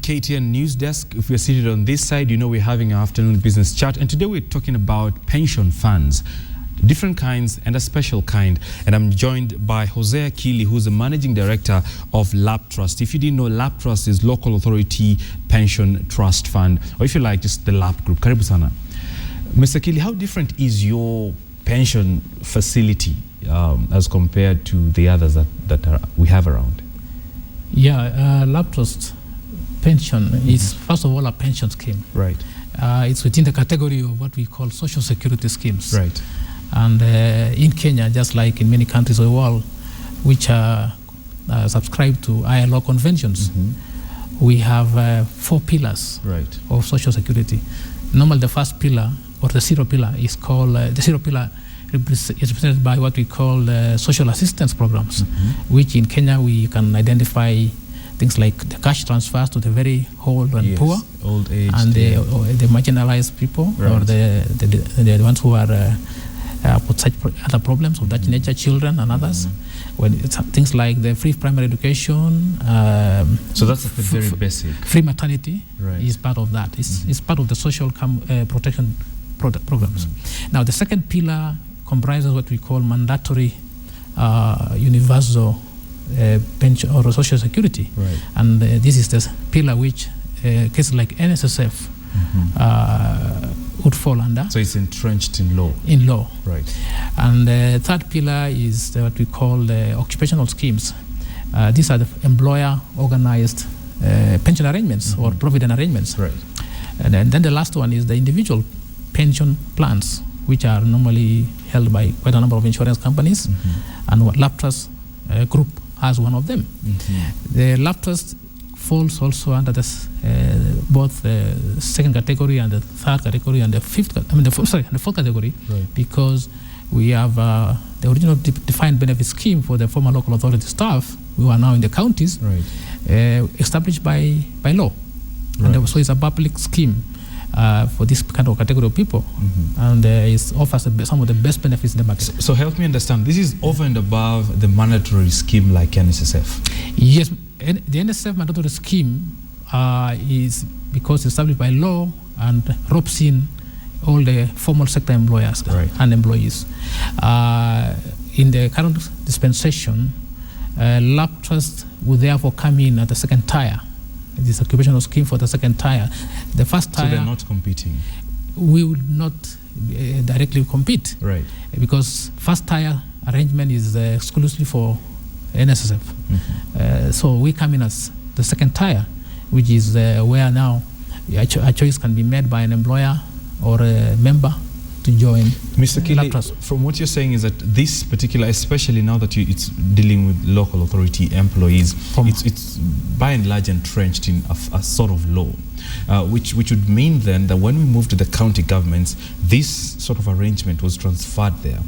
KTN Newsdesk. If we're seated on this side, you know we're having our afternoon business chat, and today we're talking about pension funds, different kinds and a special kind. And I'm joined by Jose Akili, who's the managing director of Laptrust. If you didn't know, Laptrust is Local Authority Pension Trust Fund, or if you like, just the Lap Group. Karibu sana. Mr. Akili, how different is your pension facility as compared to the others that we have around? Yeah, Laptrust pension is, first of all, a pension scheme. Right. It's within the category of what we call social security schemes. Right. And in Kenya, just like in many countries of the world, which are subscribed to ILO conventions, we have 4 pillars of social security. Normally, the first pillar, or the zero pillar, is called, the zero pillar is represented by what we call social assistance programs, which in Kenya we can identify things like the cash transfers to the very old and poor, old age, and the marginalized people, or the ones who are put such other problems of that nature, children and others. When it's things like the free primary education, so that's the very basic. Free maternity is part of that. It's part of the social protection programs. Now, the second pillar comprises what we call mandatory universal pension or social security, and this is the pillar which cases like NSSF would fall under. So it's entrenched in law. In law, right. And the third pillar is what we call the occupational schemes. These are the employer-organized pension arrangements or provident arrangements. Right. And then the last one is the individual pension plans, which are normally held by quite a number of insurance companies, and what Laptrust Group has one of them. The Laptrust falls also under this, both the second category and the third category and the the fourth category, because we have the original defined benefit scheme for the former local authority staff who are now in the counties, established by law, and so it's a public scheme for this kind of category of people, and it offers some of the best benefits in the market. So help me understand, this is over and above the mandatory scheme like NSSF? Yes, the NSSF mandatory scheme is because it's established by law and ropes in all the formal sector employers and employees. In the current dispensation, Laptrust will therefore come in at the second tier. This occupational scheme for the second tier. The first tier, so they're not competing? We will not directly compete, because first tier arrangement is exclusively for NSSF. So we come in as the second tier, which is where now a choice can be made by an employer or a member to join. Mr. Akili, from what you're saying is that this particular, especially now that it's dealing with local authority employees, it's by and large entrenched in a sort of law, which would mean then that when we move to the county governments, this sort of arrangement was transferred there.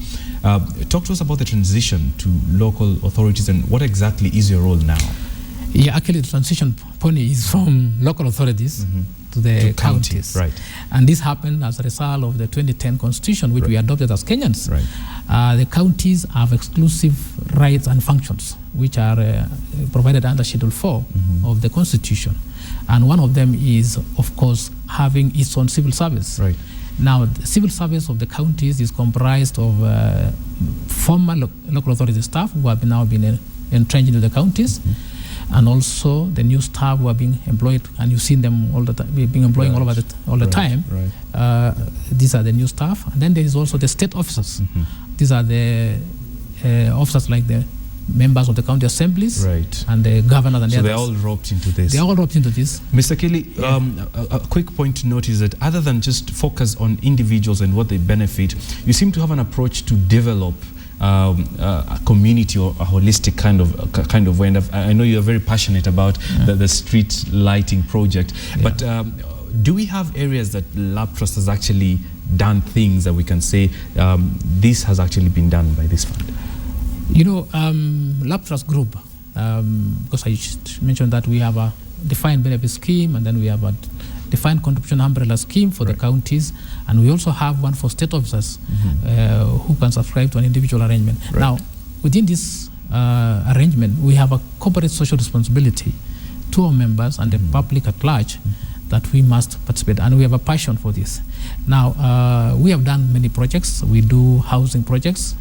Talk to us about the transition to local authorities and what exactly is your role now? Yeah, actually the transition point is from local authorities to the counties. And this happened as a result of the 2010 constitution, which we adopted as Kenyans. The counties have exclusive rights and functions, which are provided under Schedule 4 of the constitution. And one of them is, of course, having its own civil service. Now, the civil service of the counties is comprised of former local authority staff who have now been entrenched into the counties, and also the new staff who are being employed, and you've seen them all the time, being employed all the time. These are the new staff. And then there is also the state officers. These are the officers like the members of the county assemblies and the governors and the others. So they're all roped into this? They're all roped into this. Mr. Akili, a quick point to note is that other than just focus on individuals and what they benefit, you seem to have an approach to develop a community or a holistic kind of way. And I know you're very passionate about the street lighting project, but do we have areas that Laptrust has actually done things that we can say this has actually been done by this fund? You know, Laptrust Group, because I mentioned that we have a defined benefit scheme, and then we have a defined contribution umbrella scheme for the counties, and we also have one for state officers who can subscribe to an individual arrangement. Now, within this arrangement, we have a corporate social responsibility to our members and the public at large that we must participate, and we have a passion for this. Now, we have done many projects. We do housing projects.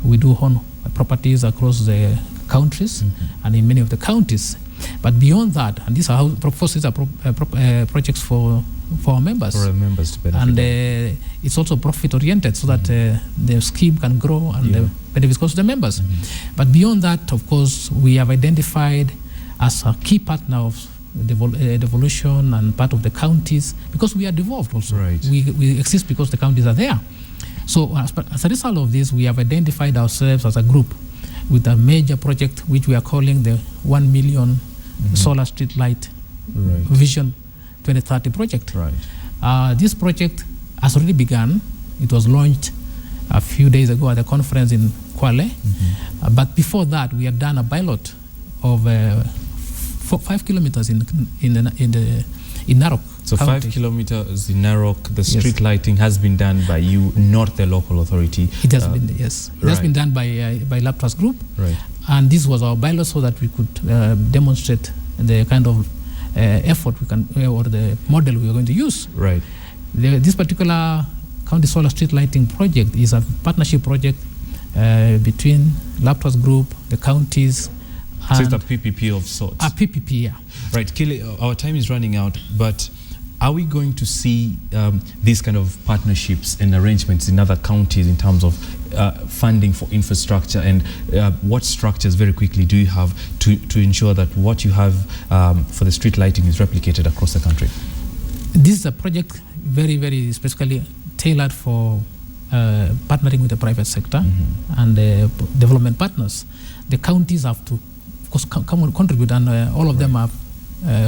We do own properties across the countries and in many of the counties. But beyond that, and these are projects for our members. For our members to benefit. And it's also profit oriented, so that the scheme can grow and the benefits goes to the members. But beyond that, of course, we have identified as a key partner of devolution and part of the counties, because we are devolved also. Right. We exist because the counties are there. So as a result of this, we have identified ourselves as a group with a major project which we are calling the 1 million solar street light Vision 2030 project. Right. This project has already begun. It was launched a few days ago at a conference in Kwale. But before that, we had done a pilot of 5 kilometers in Narok. So County. 5 kilometers in Narok, the street lighting has been done by you, not the local authority. It has been, yes. It has been done by Laptrust Group. Right. And this was our pilot so that we could demonstrate the kind of effort we can, or the model we are going to use. Right. This particular county solar street lighting project is a partnership project between Laptrust Group, the counties. So it's a PPP of sorts. A PPP, yeah. Right, Kili, our time is running out, but are we going to see these kind of partnerships and arrangements in other counties in terms of funding for infrastructure, and what structures, very quickly, do you have to ensure that what you have for the street lighting is replicated across the country? This is a project very, very specifically tailored for partnering with the private sector and development partners. The counties have to, of course, contribute, and all of them are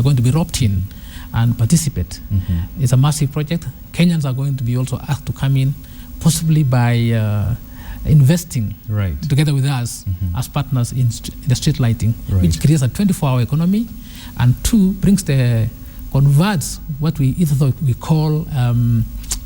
going to be roped in and participate. It's a massive project. Kenyans are going to be also asked to come in, possibly by investing together with us as partners in the street lighting, which creates a 24-hour economy, and converts what we call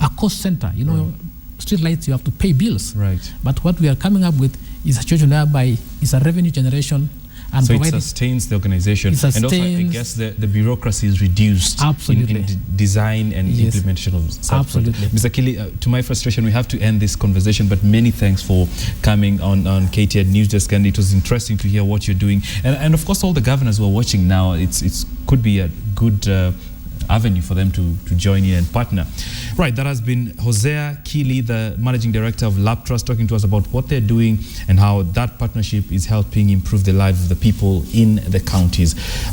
a cost center. You know, street lights, you have to pay bills. But what we are coming up with is a situation whereby it's a revenue generation. And so it sustains the organization, and also I guess the bureaucracy is reduced in design and implementation of such projects. Mr. Kili, to my frustration, we have to end this conversation, but many thanks for coming on KTN Newsdesk, and it was interesting to hear what you're doing. And of course, all the governors who are watching now, it could be a good avenue for them to join in and partner. Right, that has been Hosea Kili, the Managing Director of Laptrust, talking to us about what they're doing and how that partnership is helping improve the lives of the people in the counties.